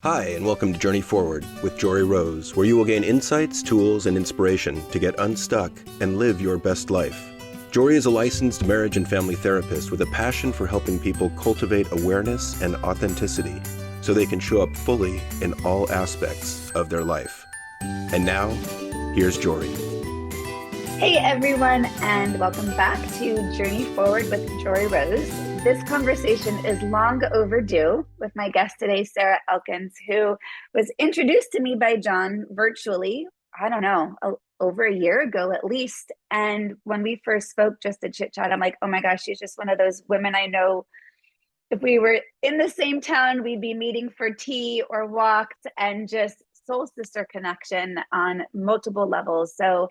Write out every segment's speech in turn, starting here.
Hi, and welcome to Journey Forward with Jory Rose, where you will gain insights, tools, and inspiration to get unstuck and live your best life. Jory is a licensed marriage and family therapist with a passion for helping people cultivate awareness and authenticity so they can show up fully in all aspects of their life. And now, here's Jory. Hey everyone, and welcome back to Journey Forward with Jory Rose. This conversation is long overdue with my guest today, Sarah Elkins, who was introduced to me by John virtually, I don't know, over a year ago at least. And when we first spoke, just to chit chat, I'm like, oh my gosh, she's just one of those women I know. If we were in the same town, we'd be meeting for tea or walked, and just soul sister connection on multiple levels. So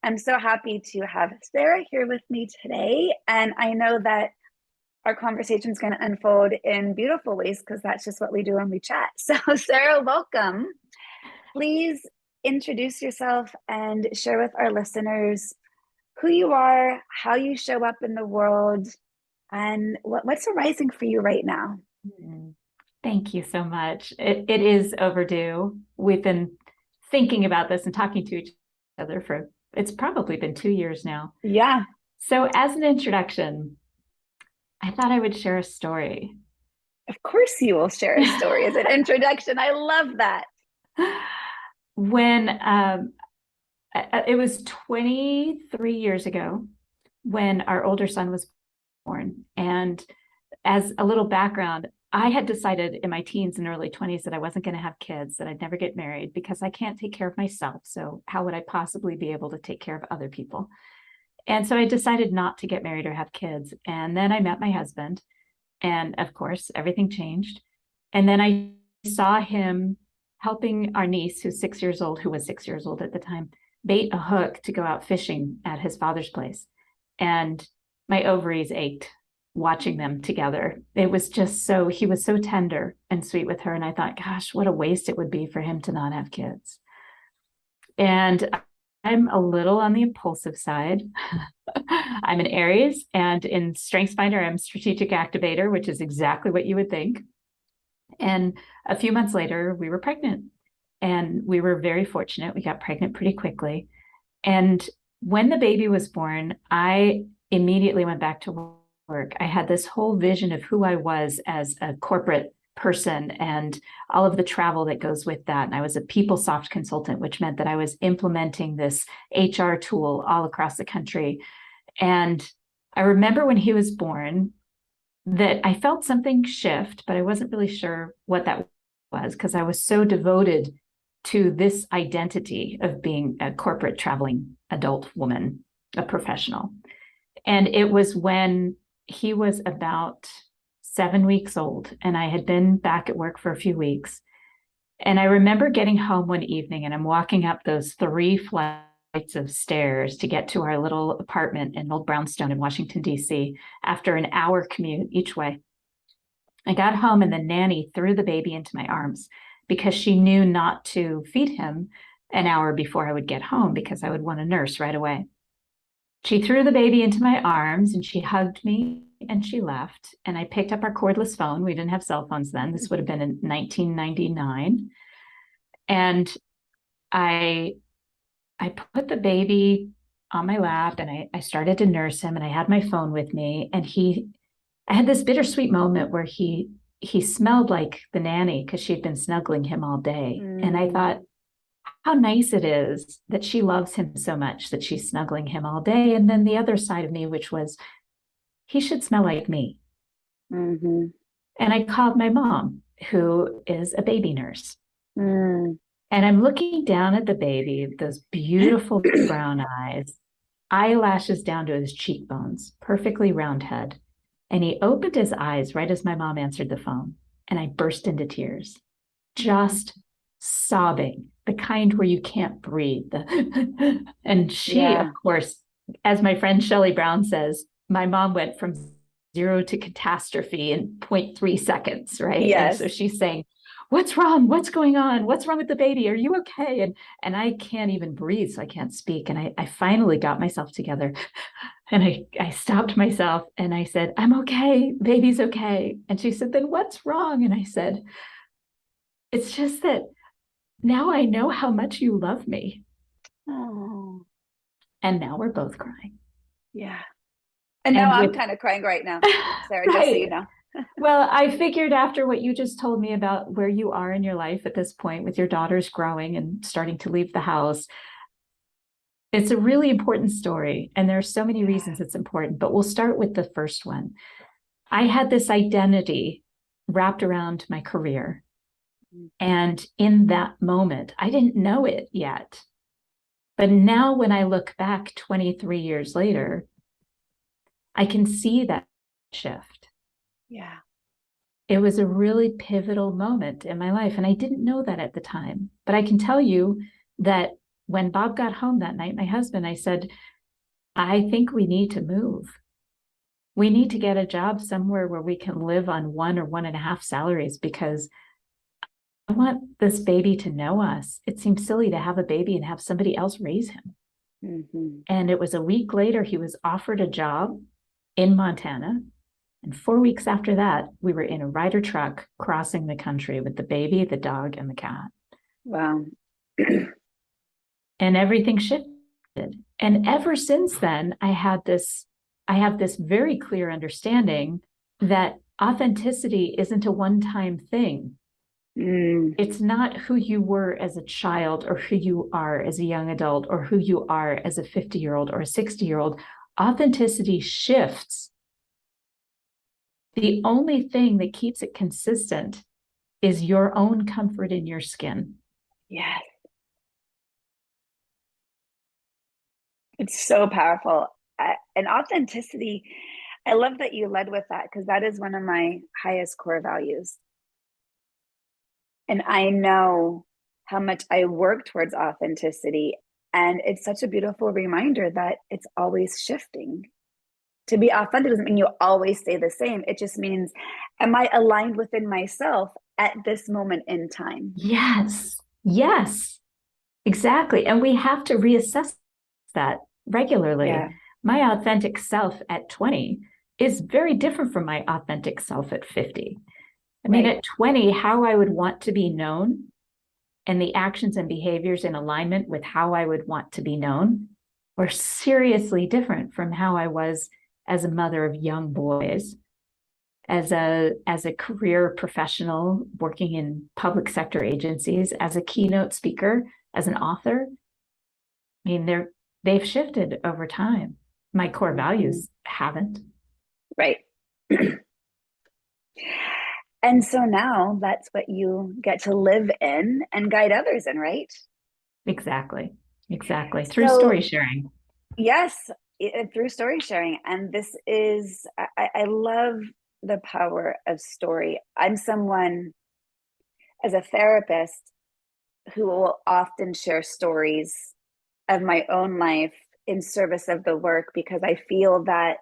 I'm so happy to have Sarah here with me today. And I know that our conversation is going to unfold in beautiful ways because that's just what we do when we chat. So, Sarah, welcome. Please introduce yourself and share with our listeners who you are, how you show up in the world, and what's arising for you right now. Thank you so much. It is overdue. We've been thinking about this and talking to each other for, it's probably been 2 years now. Yeah. So as an introduction, I thought I would share a story. Of course you will share a story as an introduction. I love that. When it was 23 years ago when our older son was born. And as a little background, I had decided in my teens and early 20s that I wasn't going to have kids, that I'd never get married because I can't take care of myself. So how would I possibly be able to take care of other people? And so I decided not to get married or have kids. And then I met my husband. And of course, everything changed. And then I saw him helping our niece, who's 6 years old, who was 6 years old at the time, bait a hook to go out fishing at his father's place. And my ovaries ached watching them together. It was just so, he was so tender and sweet with her. And I thought, gosh, what a waste it would be for him to not have kids. And I'm a little on the impulsive side. I'm an Aries, and in StrengthsFinder, I'm a strategic activator, which is exactly what you would think. And a few months later, we were pregnant, and we were very fortunate. We got pregnant pretty quickly. And when the baby was born, I immediately went back to work. I had this whole vision of who I was as a corporate person and all of the travel that goes with that. And I was a PeopleSoft consultant, which meant that I was implementing this HR tool all across the country. And I remember when he was born that I felt something shift, but I wasn't really sure what that was because I was so devoted to this identity of being a corporate traveling adult woman, a professional. And it was when he was about 7 weeks old, and I had been back at work for a few weeks. And I remember getting home one evening, and I'm walking up those 3 flights of stairs to get to our little apartment in Old Brownstone in Washington, D.C., after an hour commute each way. I got home, and the nanny threw the baby into my arms because she knew not to feed him an hour before I would get home because I would want to nurse right away. She threw the baby into my arms and she hugged me and she left. And I picked up our cordless phone. We didn't have cell phones then. This would have been in 1999. And I put the baby on my lap and I started to nurse him, and I had my phone with me. And I had this bittersweet moment where he smelled like the nanny because she'd been snuggling him all day. And I thought, how nice it is that she loves him so much that she's snuggling him all day. And then the other side of me, which was, he should smell like me. Mm-hmm. And I called my mom, who is a baby nurse. Mm. And I'm looking down at the baby, those beautiful brown eyes, eyelashes down to his cheekbones, perfectly round head. And he opened his eyes right as my mom answered the phone. And I burst into tears, just sobbing, the kind where you can't breathe. And she, of course, as my friend Shelley Brown says, my mom went from 0 to catastrophe in 0.3 seconds, right? Yes. And so she's saying, what's wrong? What's going on? What's wrong with the baby? Are you okay? And I can't even breathe, so I can't speak. And I finally got myself together, and I stopped myself and I said, I'm okay. Baby's okay. And she said, then what's wrong? And I said, It's just that now I know how much you love me. Oh, And now we're both crying. yeah. And now And I'm with, kind of crying right now, Sarah, just so you right. know. Well, I figured after what you just told me about where you are in your life at this point with your daughters growing and starting to leave the house, it's a really important story. And there are so many Yeah. reasons it's important, but we'll start with the first one. I had this identity wrapped around my career. And in that moment, I didn't know it yet. But now when I look back 23 years later, I can see that shift. Yeah. It was a really pivotal moment in my life. And I didn't know that at the time. But I can tell you that when Bob got home that night, my husband, I said, I think we need to move. We need to get a job somewhere where we can live on 1 or 1.5 salaries because I want this baby to know us. It seems silly to have a baby and have somebody else raise him. Mm-hmm. And it was a week later, he was offered a job in Montana. And 4 weeks after that, we were in a Ryder truck crossing the country with the baby, the dog, and the cat. Wow. And everything shifted. And ever since then, I have this very clear understanding that authenticity isn't a one-time thing. Mm. It's not who you were as a child or who you are as a young adult or who you are as a 50-year-old or a 60-year-old. Authenticity shifts. The only thing that keeps it consistent is your own comfort in your skin. Yes. It's so powerful. And authenticity, I love that you led with that because that is one of my highest core values. And I know how much I work towards authenticity. And it's such a beautiful reminder that it's always shifting. To be authentic doesn't mean you always stay the same. It just means, am I aligned within myself at this moment in time? Yes, yes, exactly. And we have to reassess that regularly. Yeah, My authentic self at 20 is very different from my authentic self at 50. I mean, right. at 20, how I would want to be known and the actions and behaviors in alignment with how I would want to be known were seriously different from how I was as a mother of young boys, as a career professional working in public sector agencies, as a keynote speaker, as an author. I mean, they've shifted over time. My core values haven't. Right. And so now that's what you get to live in and guide others in, right? Exactly. Exactly. Through So, story sharing. yes, through story sharing. And this is, I love the power of story. I'm someone as a therapist who will often share stories of my own life in service of the work because I feel that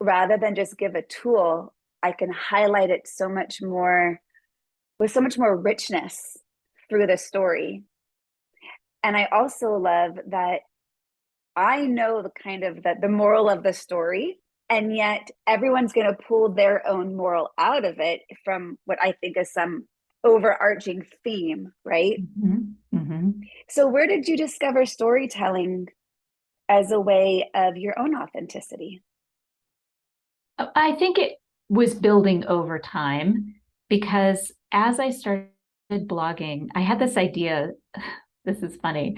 rather than just give a tool, I can highlight it so much more with so much more richness through the story. And I also love that I know the kind of the moral of the story, and yet everyone's going to pull their own moral out of it from what I think is some overarching theme, right? Mm-hmm. Mm-hmm. So where did you discover storytelling as a way of your own authenticity? I think it was building over time because as I started blogging, I had this idea. This is funny.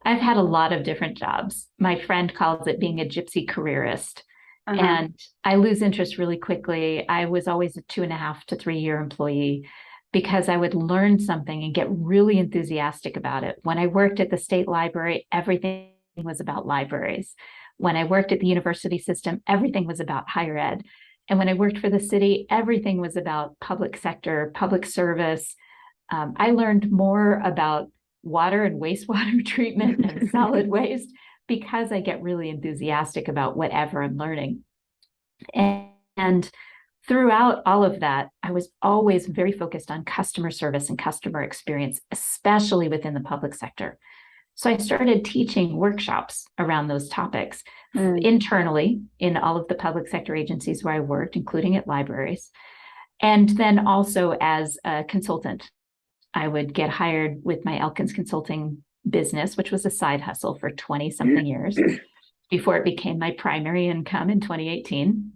I've had a lot of different jobs. My friend calls it being a gypsy careerist. Uh-huh. And I lose interest really quickly. I was always a 2.5 to 3 year employee because I would learn something and get really enthusiastic about it. When I worked at the state library, everything was about libraries. When I worked at the university system, everything was about higher ed. And when I worked for the city, everything was about public sector, public service. I learned more about water and wastewater treatment and solid waste because I get really enthusiastic about whatever I'm learning. And throughout all of that, I was always very focused on customer service and customer experience, especially within the public sector. So I started teaching workshops around those topics internally in all of the public sector agencies where I worked, including at libraries, and then also as a consultant I would get hired with my Elkins consulting business, which was a side hustle for 20 something years before it became my primary income in 2018.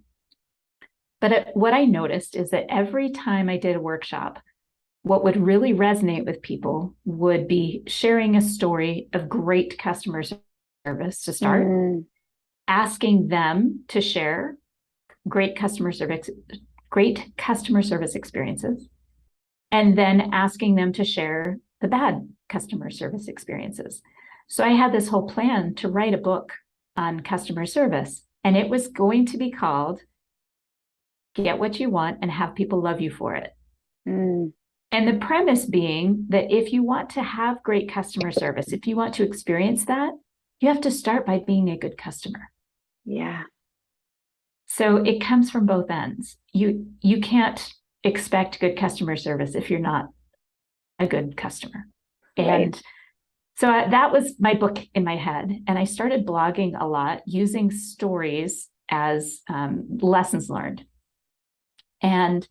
But what I noticed is that every time I did a workshop, what would really resonate with people would be sharing a story of great customer service to start, asking them to share great customer service experiences, and then asking them to share the bad customer service experiences. So I had this whole plan to write a book on customer service, and it was going to be called Get What You Want and Have People Love You for It. And the premise being that if you want to have great customer service, if you want to experience that, you have to start by being a good customer. Yeah. So it comes from both ends. You can't expect good customer service if you're not a good customer. And so that was my book in my head. And I started blogging a lot using stories as lessons learned. And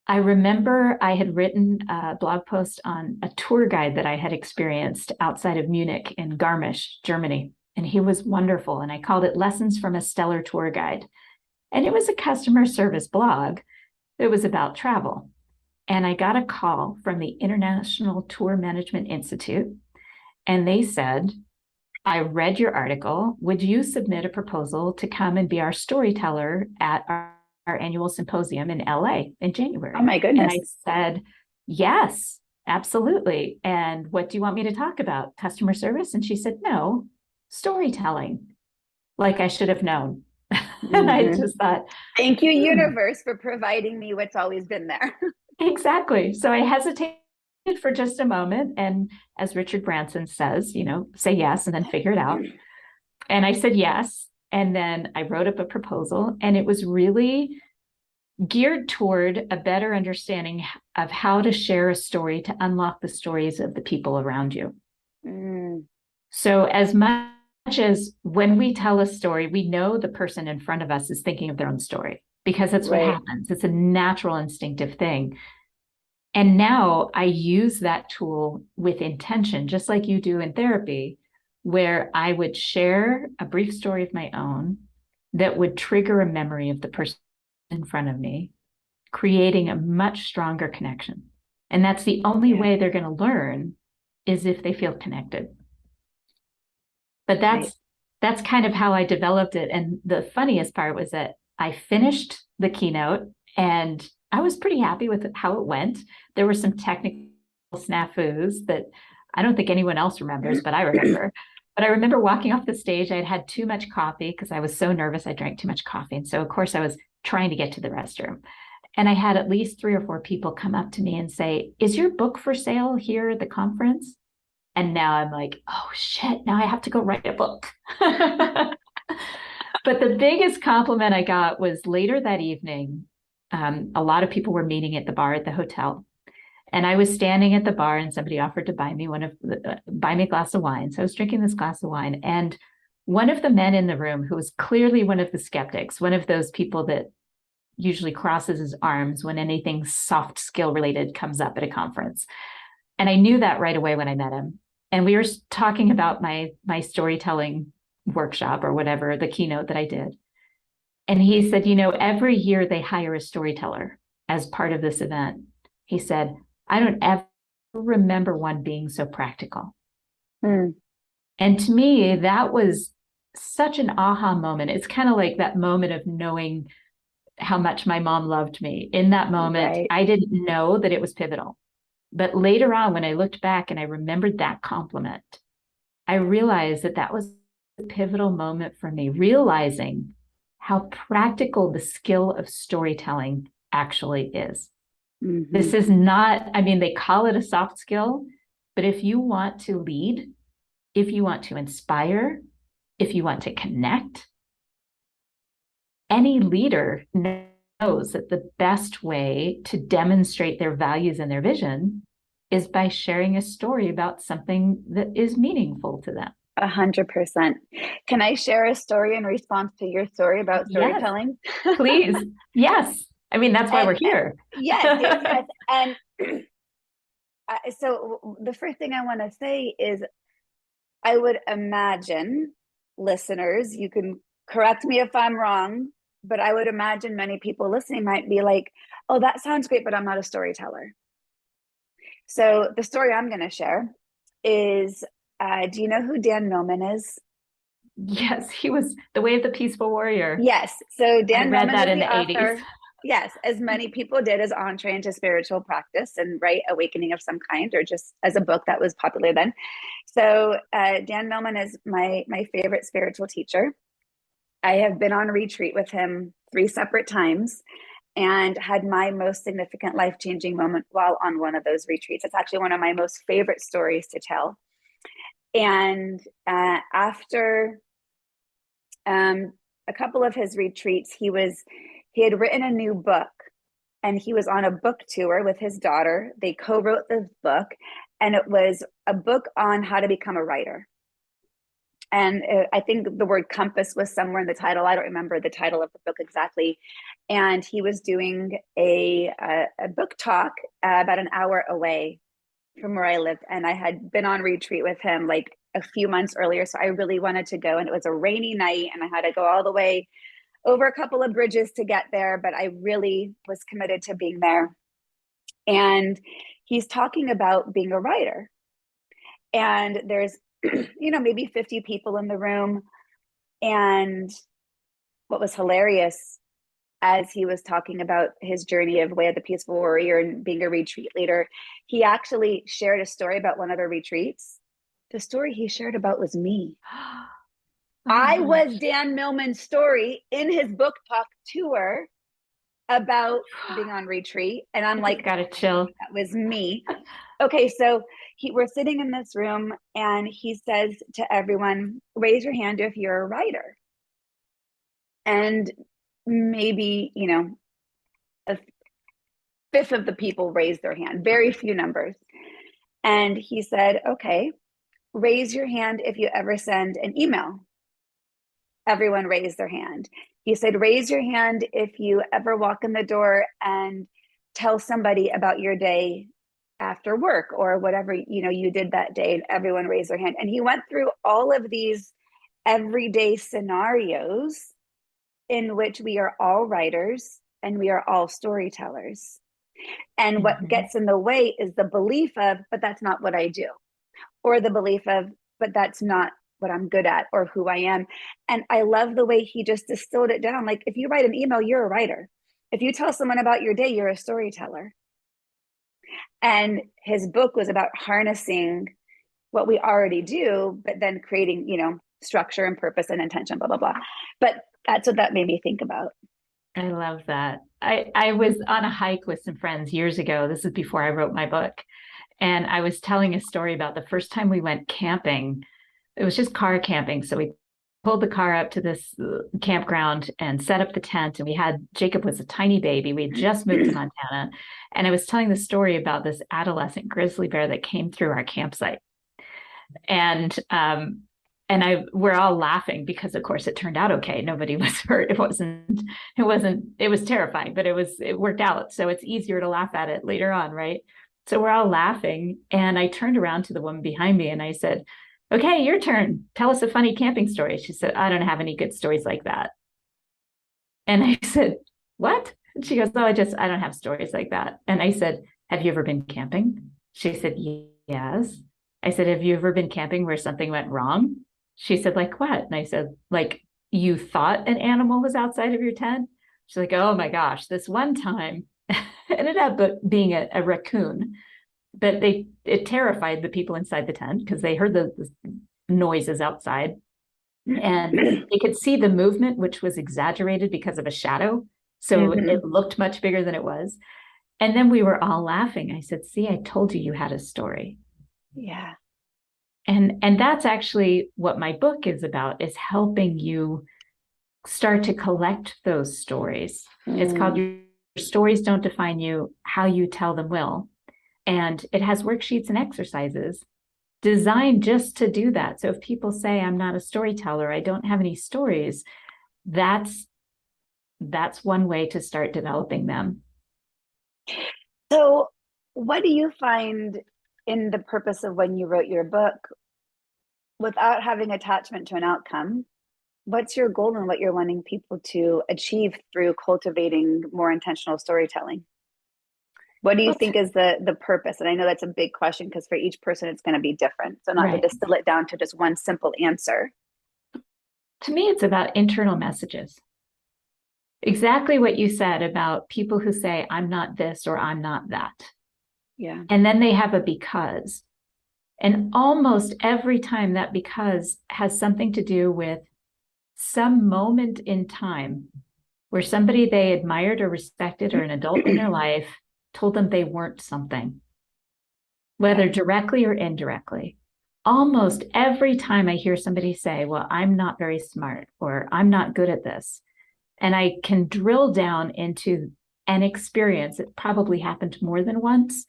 I remember I had written a blog post on a tour guide that I had experienced outside of Munich in Garmisch, Germany. And he was wonderful. And I called it Lessons from a Stellar Tour Guide. And it was a customer service blog that was about travel. And I got a call from the International Tour Management Institute. And they said, I read your article. Would you submit a proposal to come and be our storyteller at our annual symposium in LA in January? Oh my goodness. And I said, yes, absolutely. And what do you want me to talk about? Customer service? And she said, no, storytelling. Like I should have known. And I just thought, thank you, universe, for providing me what's always been there. Exactly. So I hesitated for just a moment. And as Richard Branson says, say yes and then figure it out. And I said yes. And then I wrote up a proposal, and it was really geared toward a better understanding of how to share a story to unlock the stories of the people around you. So as much as when we tell a story, we know the person in front of us is thinking of their own story, because that's what happens. It's a natural, instinctive thing. And now I use that tool with intention, just like you do in therapy, where I would share a brief story of my own that would trigger a memory of the person in front of me, creating a much stronger connection. And that's the only way they're going to learn, is if they feel connected. But that's kind of how I developed it. And the funniest part was that I finished the keynote and I was pretty happy with how it went. There were some technical snafus that I don't think anyone else remembers, but I remember. But I remember walking off the stage. I had had too much coffee because I was so nervous. I drank too much coffee. And so, of course, I was trying to get to the restroom. And I had at least 3 or 4 people come up to me and say, is your book for sale here at the conference? And now I'm like, oh, shit, now I have to go write a book. But the biggest compliment I got was later that evening. A lot of people were meeting at the bar at the hotel. And I was standing at the bar, and somebody offered to buy me a glass of wine. So I was drinking this glass of wine. And one of the men in the room, who was clearly one of the skeptics, one of those people that usually crosses his arms when anything soft skill related comes up at a conference. And I knew that right away when I met him. And we were talking about my storytelling workshop or whatever, the keynote that I did. And he said, every year they hire a storyteller as part of this event. He said, I don't ever remember one being so practical. And to me, that was such an aha moment. It's kind of like that moment of knowing how much my mom loved me. In that moment, I didn't know that it was pivotal. But later on, when I looked back and I remembered that compliment, I realized that was a pivotal moment for me, realizing how practical the skill of storytelling actually is. This is not, they call it a soft skill, but if you want to lead, if you want to inspire, if you want to connect, any leader knows that the best way to demonstrate their values and their vision is by sharing a story about something that is meaningful to them. 100%. Can I share a story in response to your story about storytelling? Yes, please. Yes. That's why we're here. Yes. And So the first thing I want to say is I would imagine, listeners, you can correct me if I'm wrong, but I would imagine many people listening might be like, oh, that sounds great, but I'm not a storyteller. So the story I'm going to share is, do you know who Dan Millman is? Yes, he was The Way of the Peaceful Warrior. Yes. So I Dan read Millman that is in the the 80s. author. Yes, as many people did as entree into spiritual practice and awakening of some kind, or just as a book that was popular then. So Dan Millman is my favorite spiritual teacher. I have been on retreat with him 3 separate times and had my most significant life-changing moment while on one of those retreats. It's actually one of my most favorite stories to tell. And after a couple of his retreats, he had written a new book, and he was on a book tour with his daughter. They co-wrote the book, and it was a book on how to become a writer. And I think the word compass was somewhere in the title. I don't remember the title of the book exactly. And he was doing a book talk about an hour away from where I lived. And I had been on retreat with him like a few months earlier. So I really wanted to go. And it was a rainy night, and I had to go all the way over a couple of bridges to get there. But I really was committed to being there. And he's talking about being a writer. And there's, maybe 50 people in the room. And what was hilarious as he was talking about his journey of Way of the Peaceful Warrior and being a retreat leader, he actually shared a story about one of the retreats. The story he shared about was me. I was Dan Millman's story in his book talk tour about being on retreat. And I'm like, got to chill. That was me. Okay, so we're sitting in this room, and he says to everyone, raise your hand if you're a writer. And maybe, a fifth of the people raised their hand, very few numbers. And he said, okay, raise your hand if you ever send an email. Everyone raised their hand. He said, raise your hand if you ever walk in the door and tell somebody about your day after work or whatever, you did that day. And everyone raised their hand. And he went through all of these everyday scenarios in which we are all writers and we are all storytellers. And what gets in the way is the belief of, but that's not what I do. Or the belief of, but that's not what I'm good at or who I am. And I love the way he just distilled it down. Like, if you write an email, you're a writer. If you tell someone about your day, you're a storyteller. And his book was about harnessing what we already do, but then creating, structure and purpose and intention, blah, blah, blah. But that's what that made me think about. I love that. I was on a hike with some friends years ago. This is before I wrote my book. And I was telling a story about the first time we went camping. It was just car camping. So we pulled the car up to this campground and set up the tent. And Jacob was a tiny baby. We had just moved to Montana. And I was telling the story about this adolescent grizzly bear that came through our campsite. And we're all laughing because, of course, it turned out okay. Nobody was hurt. It was terrifying, but it worked out. So it's easier to laugh at it later on, right? So we're all laughing. And I turned around to the woman behind me and I said, okay, your turn. Tell us a funny camping story. She said, I don't have any good stories like that. And I said, what? And she goes, oh, I don't have stories like that. And I said, have you ever been camping? She said, yes. I said, have you ever been camping where something went wrong? She said, like what? And I said, like, you thought an animal was outside of your tent? She's like, oh my gosh, this one time ended up being a raccoon. But it terrified the people inside the tent because they heard the noises outside. And they could see the movement, which was exaggerated because of a shadow. So it looked much bigger than it was. And then we were all laughing. I said, see, I told you had a story. Yeah. And that's actually what my book is about, is helping you start to collect those stories. It's called Your Stories Don't Define You, How You Tell Them Will. And it has worksheets and exercises designed just to do that. So if people say, I'm not a storyteller, I don't have any stories, that's one way to start developing them. So what do you find in the purpose of when you wrote your book, without having attachment to an outcome, what's your goal and what you're wanting people to achieve through cultivating more intentional storytelling? What do you Well, think is the purpose? And I know that's a big question because for each person it's going to be different. So not to right. distill it down to just one simple answer. To me, it's about internal messages. Exactly what you said about people who say, I'm not this or I'm not that. Yeah. And then they have a because. And almost every time that because has something to do with some moment in time where somebody they admired or respected or an adult in their life told them they weren't something, whether directly or indirectly. Almost every time I hear somebody say, well, I'm not very smart or I'm not good at this, and I can drill down into an experience, it probably happened more than once,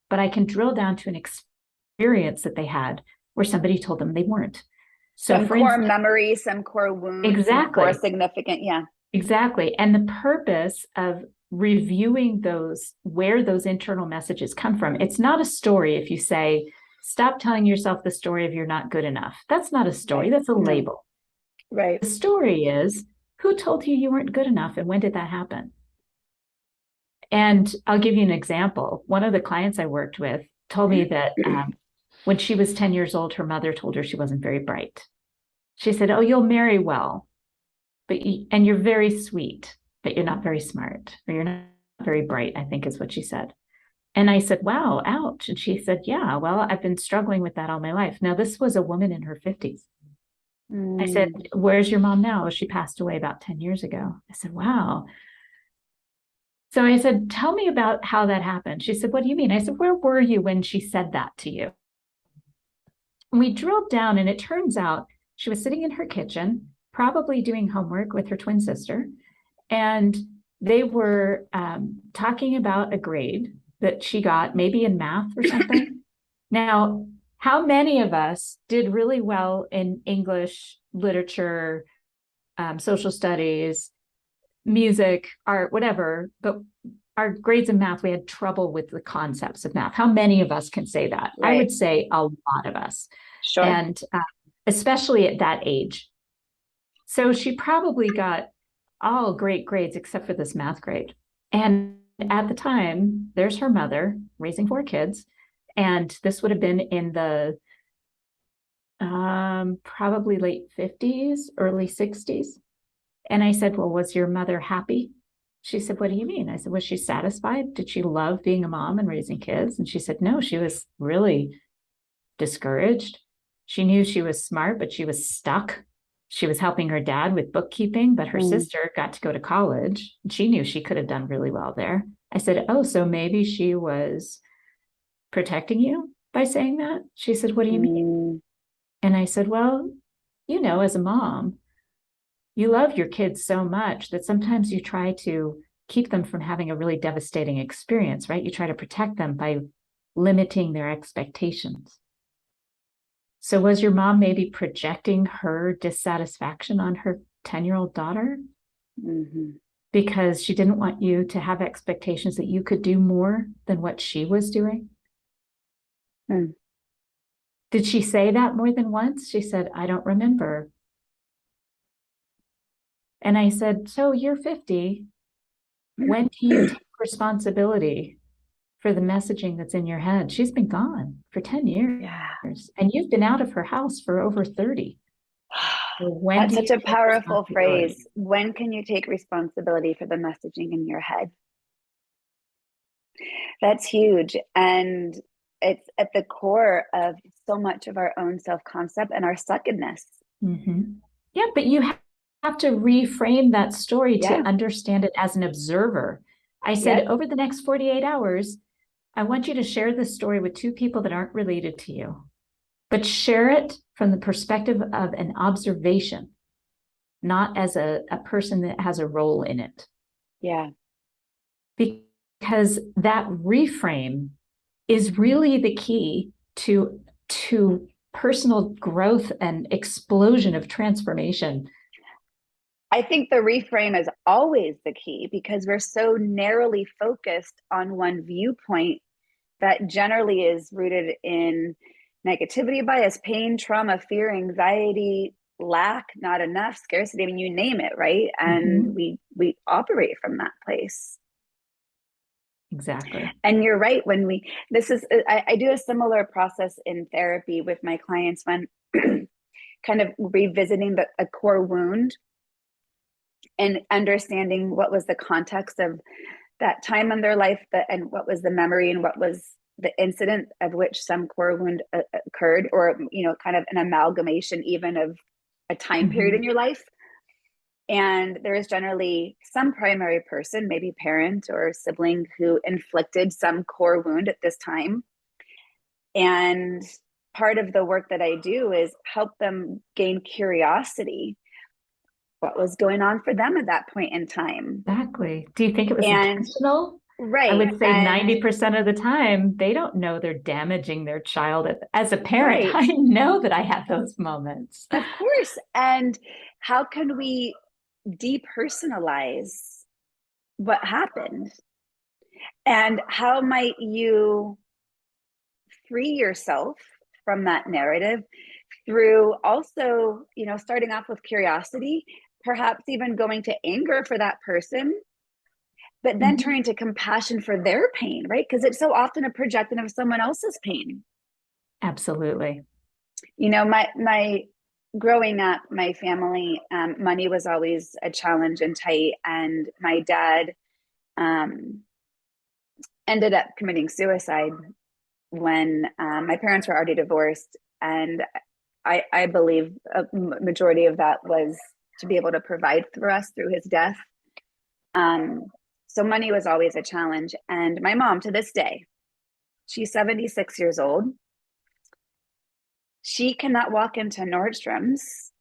but I can drill down to an experience that they had where somebody told them they weren't. So Some for core instance, memory, some core wounds, some core exactly, significant. Yeah. exactly. And the purpose of reviewing those, where those internal messages come from, it's not a story if you say, stop telling yourself the story of you're not good enough. That's not a story, that's a label. Right. The story is, who told you you weren't good enough and when did that happen? And I'll give you an example. One of the clients I worked with told me that when she was 10 years old, her mother told her she wasn't very bright. She said, oh, you'll marry well, and you're very sweet, but you're not very smart, or you're not very bright, I think is what she said. And I said, wow, ouch. And she said, yeah, well, I've been struggling with that all my life. Now, this was a woman in her 50s. I said, where's your mom now? Well, she passed away about 10 years ago. I said, wow. So I said, tell me about how that happened. She said, what do you mean? I said, where were you when she said that to you? And we drilled down, and it turns out she was sitting in her kitchen, probably doing homework with her twin sister. And they were talking about a grade that she got, maybe in math or something. Now, how many of us did really well in English, literature, social studies, music, art, whatever, but our grades in math, we had trouble with the concepts of math. How many of us can say that? Right. I would say a lot of us. Sure. And especially at that age. So she probably got all great grades except for this math grade. And at the time, there's her mother raising 4 kids. And this would have been in the probably late 50s, early 60s. And I said, well, was your mother happy? She said, what do you mean? I said, was she satisfied? Did she love being a mom and raising kids? And she said, no, she was really discouraged. She knew she was smart, but she was stuck. She was helping her dad with bookkeeping, but her sister got to go to college. She knew she could have done really well there. I said, oh, so maybe she was protecting you by saying that? She said, what do you mean? And I said, well, you know, as a mom, you love your kids so much that sometimes you try to keep them from having a really devastating experience, right? You try to protect them by limiting their expectations. So was your mom maybe projecting her dissatisfaction on her 10-year-old daughter? Because she didn't want you to have expectations that you could do more than what she was doing? Did she say that more than once? She said, I don't remember. And I said, so you're 50. When do you take responsibility for the messaging that's in your head? She's been gone for 10 years. Yeah. And you've been out of her house for over 30. When That's such a powerful phrase. When can you take responsibility for the messaging in your head? That's huge. And it's at the core of so much of our own self-concept and our stuckedness. Yeah, but you have to reframe that story to understand it as an observer. I said, over the next 48 hours, I want you to share this story with 2 people that aren't related to you, but share it from the perspective of an observation, not as a person that has a role in it. Yeah. Because that reframe is really the key to personal growth and explosion of transformation. I think the reframe is always the key because we're so narrowly focused on one viewpoint that generally is rooted in negativity, bias, pain, trauma, fear, anxiety, lack, not enough, scarcity. I mean, you name it, right? And we operate from that place. Exactly. And you're right. I do a similar process in therapy with my clients when kind of revisiting a core wound and understanding what was the context of that time in their life, and what was the memory, and what was the incident of which some core wound occurred, or kind of an amalgamation even of a time period in your life. And there is generally some primary person, maybe parent or sibling, who inflicted some core wound at this time. And part of the work that I do is help them gain curiosity. What was going on for them at that point in time? Exactly. Do you think it was And intentional? right. I would say And 90% of the time, they don't know they're damaging their child. As a parent, right. I know that I have those moments. Of course. And how can we depersonalize what happened? And how might you free yourself from that narrative through also, starting off with curiosity, perhaps even going to anger for that person, but then turning to compassion for their pain, right? Because it's so often a projection of someone else's pain. Absolutely. My growing up, my family, money was always a challenge and tight. And my dad ended up committing suicide when my parents were already divorced. And I believe a majority of that was to be able to provide for us through his death. So money was always a challenge. And my mom, to this day, she's 76 years old. She cannot walk into Nordstrom's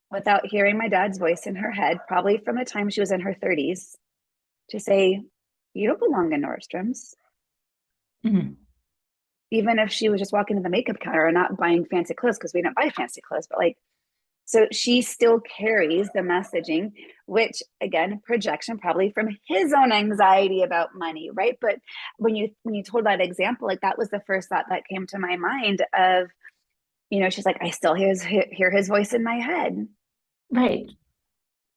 without hearing my dad's voice in her head, probably from the time she was in her 30s, to say, "You don't belong in Nordstrom's." Even if she was just walking to the makeup counter and not buying fancy clothes, because we don't buy fancy clothes, but so she still carries the messaging, which again, projection probably from his own anxiety about money, right? But when you told that example, that was the first thought that came to my mind of, she's like, I still hear his voice in my head. Right.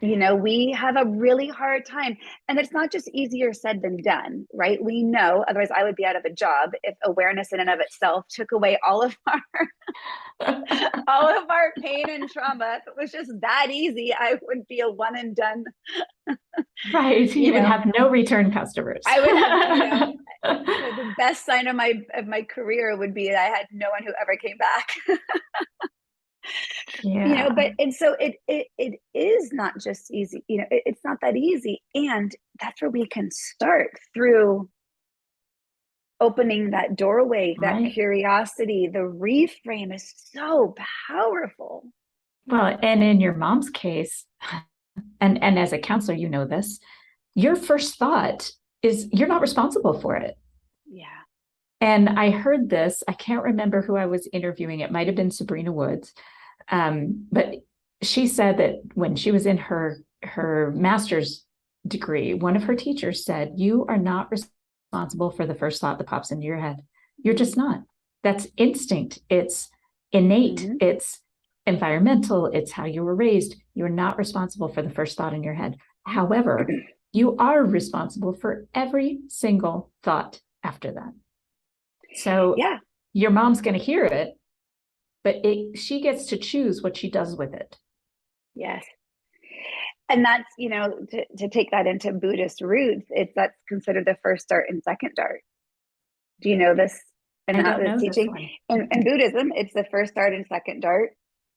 We have a really hard time, and it's not just easier said than done, right? We know, otherwise I would be out of a job if awareness in and of itself took away all of our pain and trauma. If it was just that easy, I would be a one and done. Right. You would have no return customers. I would have, the best sign of my career would be that I had no one who ever came back. Yeah. And so it is not just easy, it's not that easy. And that's where we can start, through opening that doorway, that curiosity. The reframe is so powerful. Well, and in your mom's case, and as a counselor, you know this, your first thought is you're not responsible for it. Yeah. And I heard this, I can't remember who I was interviewing. It might have been Sabrina Woods. But she said that when she was in her master's degree, one of her teachers said, "You are not responsible for the first thought that pops into your head. You're just not. That's instinct. It's innate. It's environmental. It's how you were raised. You're not responsible for the first thought in your head. However, you are responsible for every single thought after that." So your mom's going to hear it, but she gets to choose what she does with it. Yes. And that's, to take that into Buddhist roots, that's considered the first dart and second dart. Do you know this? And I don't know teaching in Buddhism, it's the first dart and second dart.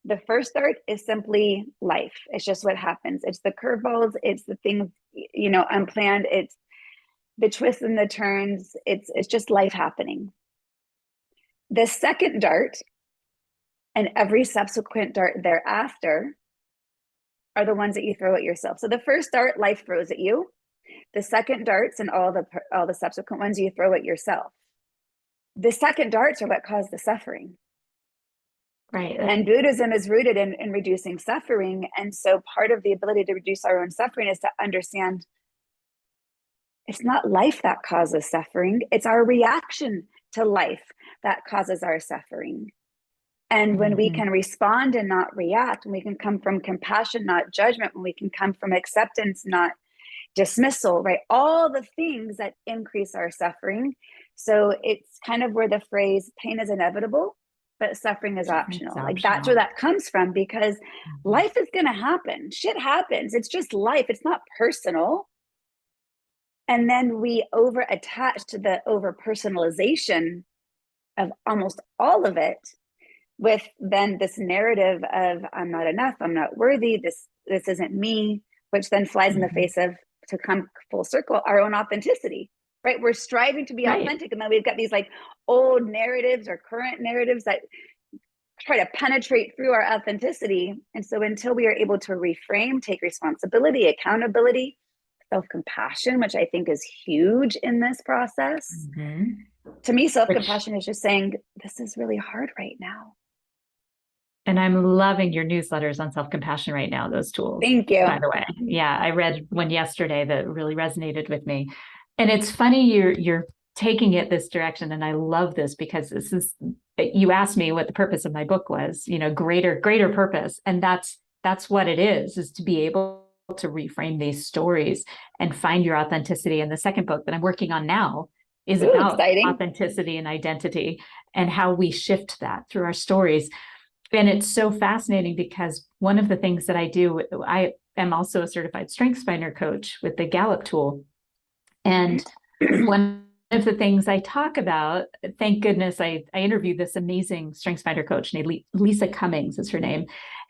The first dart is simply life. It's just what happens. It's the curveballs. It's the things, unplanned. It's the twists and the turns. It's just life happening. The second dart and every subsequent dart thereafter are the ones that you throw at yourself. So the first dart, life throws at you. The second darts and all the subsequent ones you throw at yourself. The second darts are what cause the suffering. Right. And Buddhism is rooted in reducing suffering. And so part of the ability to reduce our own suffering is to understand it's not life that causes suffering. It's our reaction to life that causes our suffering. And when we can respond and not react, when we can come from compassion, not judgment, when we can come from acceptance, not dismissal, right? All the things that increase our suffering. So it's kind of where the phrase pain is inevitable, but suffering is optional. Like that's where that comes from, because life is going to happen. Shit happens. It's just life. It's not personal. And then we over attach to the over personalization of almost all of it, with then this narrative of I'm not enough, I'm not worthy, this isn't me, which then flies in the face of, to come full circle, our own authenticity, right? We're striving to be authentic, and then we've got these like old narratives or current narratives that try to penetrate through our authenticity. And so until we are able to reframe, take responsibility, accountability, self-compassion, which I think is huge in this process. To me, self-compassion is just saying, this is really hard right now. And I'm loving your newsletters on self-compassion right now, those tools. Thank you. By the way. Yeah, I read one yesterday that really resonated with me. And it's funny you're taking it this direction. And I love this, because this is, you asked me what the purpose of my book was, greater purpose. And that's what it is to be able to reframe these stories and find your authenticity. And the second book that I'm working on now is about authenticity and identity, and how we shift that through our stories. And it's so fascinating, because one of the things that I do, I am also a certified StrengthsFinder coach with the Gallup tool. And one of the things I talk about, thank goodness, I interviewed this amazing StrengthsFinder coach named Lisa Cummings is her name.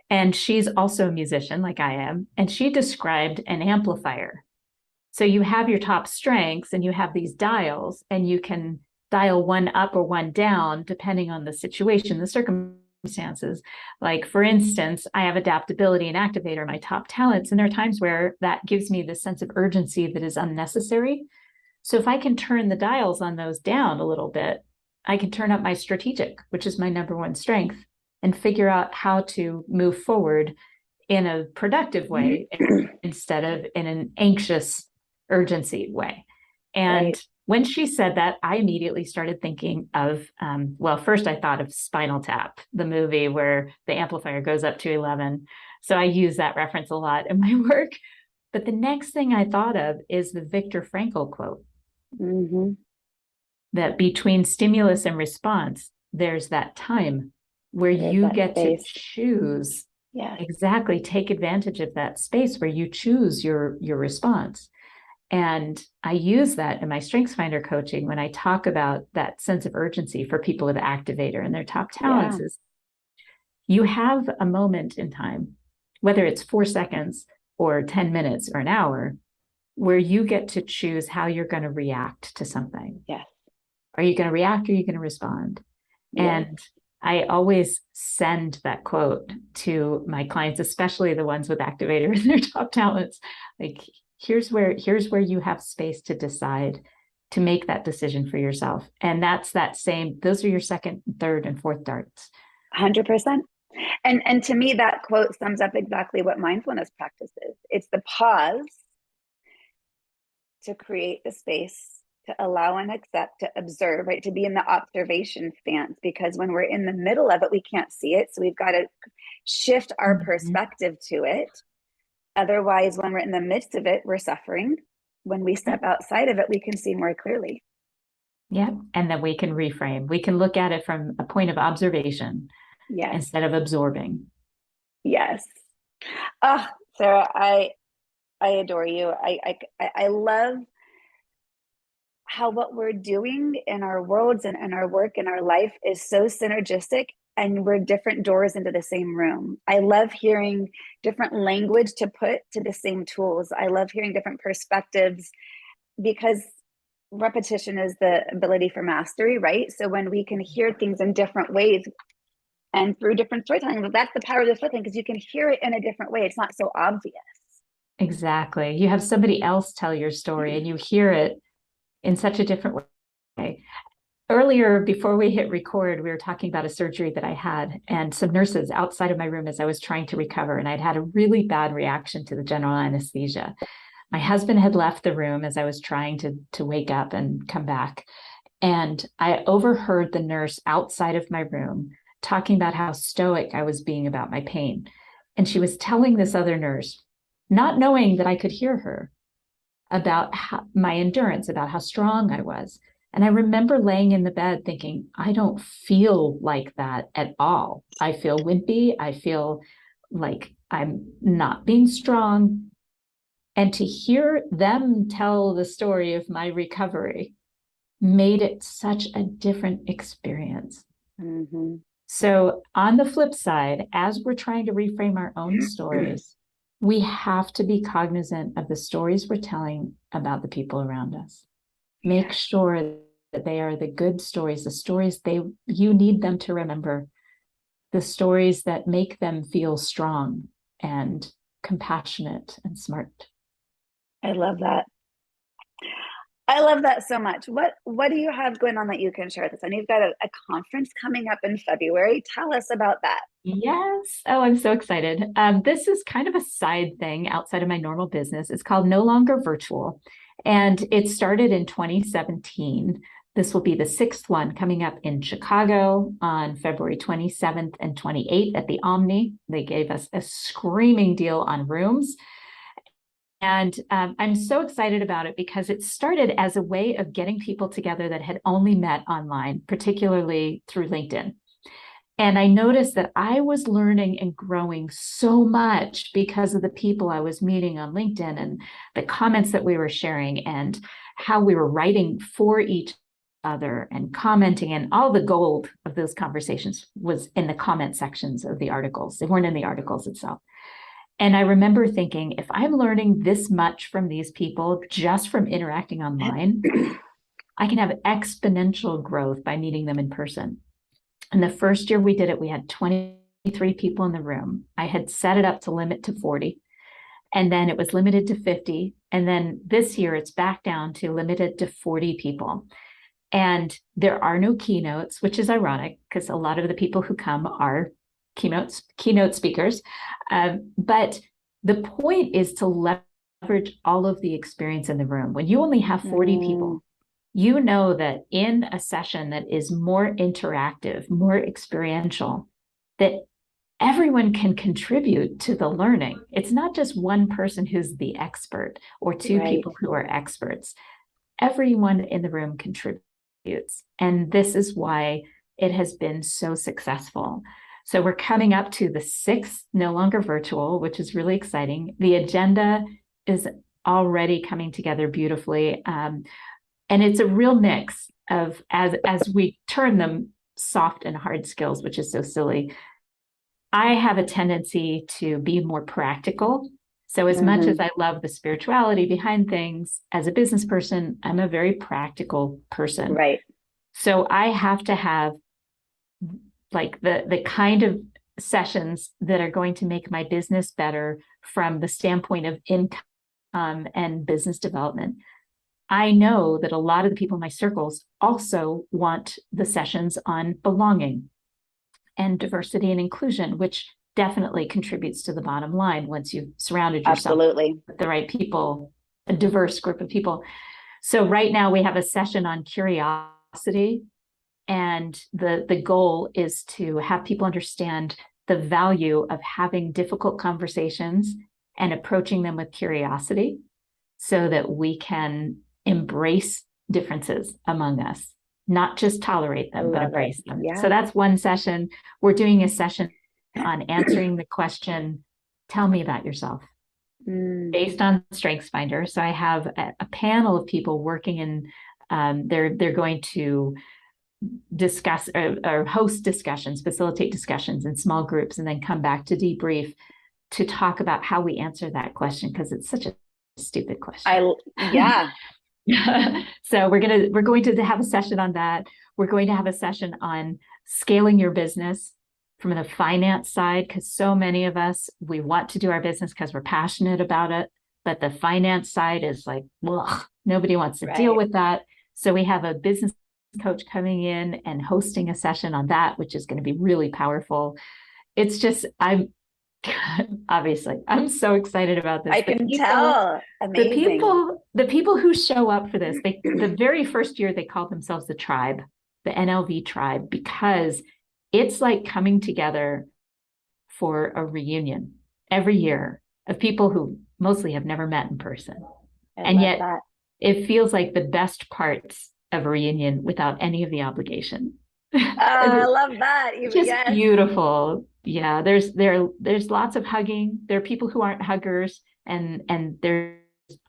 And she's also a musician like I am. And she described an amplifier. So you have your top strengths and you have these dials, and you can dial one up or one down depending on the situation, the circumstances. Like, for instance, I have adaptability and activator, my top talents. And there are times where that gives me this sense of urgency that is unnecessary. So if I can turn the dials on those down a little bit, I can turn up my strategic, which is my number one strength, and figure out how to move forward in a productive way instead of in an anxious urgency way. And when she said that, I immediately started thinking of, first I thought of Spinal Tap, the movie where the amplifier goes up to 11. So I use that reference a lot in my work. But the next thing I thought of is the Viktor Frankl quote, that between stimulus and response, there's that time where you get to choose. Exactly. Take advantage of that space where you choose your response. And I use that in my StrengthsFinder coaching when I talk about that sense of urgency for people with activator and their top talents. Is you have a moment in time, whether it's 4 seconds or 10 minutes or an hour, where you get to choose how you're going to react to something. Are you going to react, or are you going to respond? And I always send that quote to my clients, especially the ones with activator and their top talents. Like, here's where you have space to decide, to make that decision for yourself. And that's that same, those are your second, third, and fourth darts. 100%. And to me, that quote sums up exactly what mindfulness practice is. It's the pause to create the space, to allow and accept, to observe, right? To be in the observation stance, because when we're in the middle of it, we can't see it. So we've got to shift our perspective to it. Otherwise, when we're in the midst of it, we're suffering. When we step outside of it, we can see more clearly. And then we can reframe. We can look at it from a point of observation instead of absorbing. Oh, Sarah, I adore you. I love how what we're doing in our worlds and in our work and our life is so synergistic, and we're different doors into the same room. I love hearing different language to put to the same tools. I love hearing different perspectives, because repetition is the ability for mastery, right? So when we can hear things in different ways and through different storytelling, that's the power of the storytelling, because you can hear it in a different way. It's not so obvious. Exactly. You have somebody else tell your story and you hear it in such a different way. Earlier, before we hit record, we were talking about a surgery that I had, and some nurses outside of my room as I was trying to recover, and I'd had a really bad reaction to the general anesthesia. My husband had left the room as I was trying to wake up and come back. And I overheard the nurse outside of my room talking about how stoic I was being about my pain. And she was telling this other nurse, not knowing that I could hear her, about my endurance, about how strong I was. And I remember laying in the bed thinking, I don't feel like that at all. I feel wimpy. I feel like I'm not being strong. And to hear them tell the story of my recovery made it such a different experience. Mm-hmm. So, on the flip side, as we're trying to reframe our own stories, we have to be cognizant of the stories we're telling about the people around us. Make sure that they are the good stories, the stories you need them to remember, the stories that make them feel strong and compassionate and smart. I love that. I love that so much. What do you have going on that you can share with us? I know you've got a conference coming up in February. Tell us about that. Yes. Oh, I'm so excited. This is kind of a side thing outside of my normal business. It's called No Longer Virtual, and it started in 2017. This will be the sixth one coming up in Chicago on February 27th and 28th at the Omni. They gave us a screaming deal on rooms. And I'm so excited about it because it started as a way of getting people together that had only met online, particularly through LinkedIn. And I noticed that I was learning and growing so much because of the people I was meeting on LinkedIn and the comments that we were sharing and how we were writing for each other and commenting. And all the gold of those conversations was in the comment sections of the articles. They weren't in the articles itself. And I remember thinking, if I'm learning this much from these people just from interacting online, I can have exponential growth by meeting them in person. And the first year we did it, we had 23 people in the room. I had set it up to limit to 40, and then it was limited to 50. And then this year it's back down to limited to 40 people. And there are no keynotes, which is ironic because a lot of the people who come are keynote speakers. But the point is to leverage all of the experience in the room. When you only have 40 people, you know that in a session that is more interactive, more experiential, that everyone can contribute to the learning. It's not just one person who's the expert or two people who are experts. Everyone in the room contributes. And this is why it has been so successful. So we're coming up to the sixth No Longer Virtual, which is really exciting. The agenda is already coming together beautifully. And it's a real mix of, as we turn them soft and hard skills, which is so silly. I have a tendency to be more practical. So as much as I love the spirituality behind things, as a business person, I'm a very practical person. Right. So I have to have like the kind of sessions that are going to make my business better from the standpoint of income and business development. I know that a lot of the people in my circles also want the sessions on belonging and diversity and inclusion, which definitely contributes to the bottom line once you've surrounded yourself with the right people, a diverse group of people. So right now we have a session on curiosity. And the goal is to have people understand the value of having difficult conversations and approaching them with curiosity so that we can embrace differences among us, not just tolerate them, but embrace them. Yeah. So that's one session. We're doing a session on answering the question, tell me about yourself, based on StrengthsFinder. So I have a panel of people working in, they're going to discuss or host discussions, facilitate discussions in small groups, and then come back to debrief to talk about how we answer that question, because it's such a stupid question. So we're going to have a session on that. We're going to have a session on scaling your business from the finance side, because so many of us, we want to do our business because we're passionate about it, but the finance side is like, ugh, nobody wants to deal with that. So we have a business coach coming in and hosting a session on that, which is going to be really powerful. It's just, Obviously, I'm so excited about this. I can tell. Amazing. The people who show up for this, the very first year they called themselves the tribe, the NLV tribe, because it's like coming together for a reunion every year of people who mostly have never met in person. And yet that. It feels like the best parts of a reunion without any of the obligation. I love that. Just beautiful. Yeah, there's lots of hugging. There are people who aren't huggers, and there's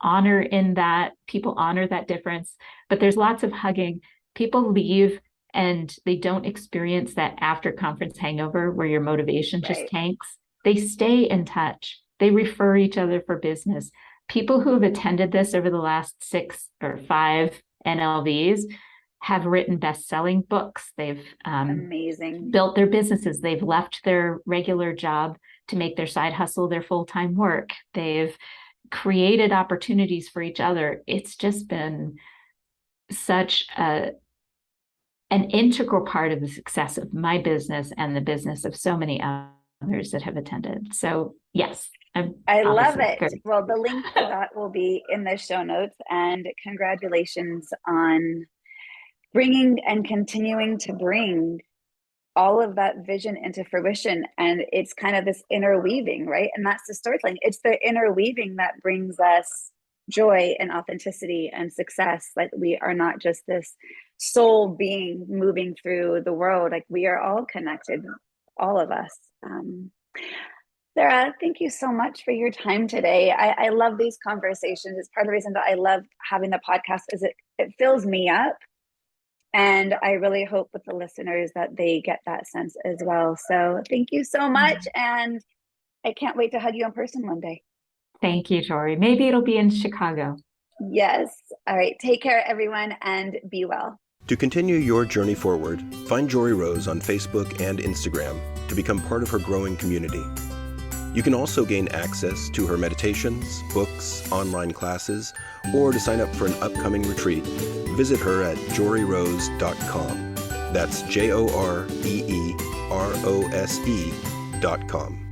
honor in that. People honor that difference, but there's lots of hugging. People leave and they don't experience that after conference hangover where your motivation just tanks. They stay in touch. They refer each other for business. People who have attended this over the last 6 or 5 NLVs have written best-selling books. They've amazing built their businesses. They've left their regular job to make their side hustle their full-time work. They've created opportunities for each other. It's just been such an integral part of the success of my business and the business of so many others that have attended. So yes, I love it. Good. Well, the link for that will be in the show notes, and congratulations on bringing and continuing to bring all of that vision into fruition. And it's kind of this interweaving, right? And that's the storytelling. It's the interweaving that brings us joy and authenticity and success. Like, we are not just this soul being moving through the world. Like, we are all connected, all of us. Sarah, thank you so much for your time today. I love these conversations. It's part of the reason that I love having the podcast is it fills me up. And I really hope with the listeners that they get that sense as well. So thank you so much. And I can't wait to hug you in person one day. Thank you, Tori. Maybe it'll be in Chicago. Yes. All right. Take care, everyone, and be well. To continue your journey forward, find Jory Rose on Facebook and Instagram to become part of her growing community. You can also gain access to her meditations, books, online classes, or to sign up for an upcoming retreat. Visit her at joryrose.com. That's JOREEROSE.com.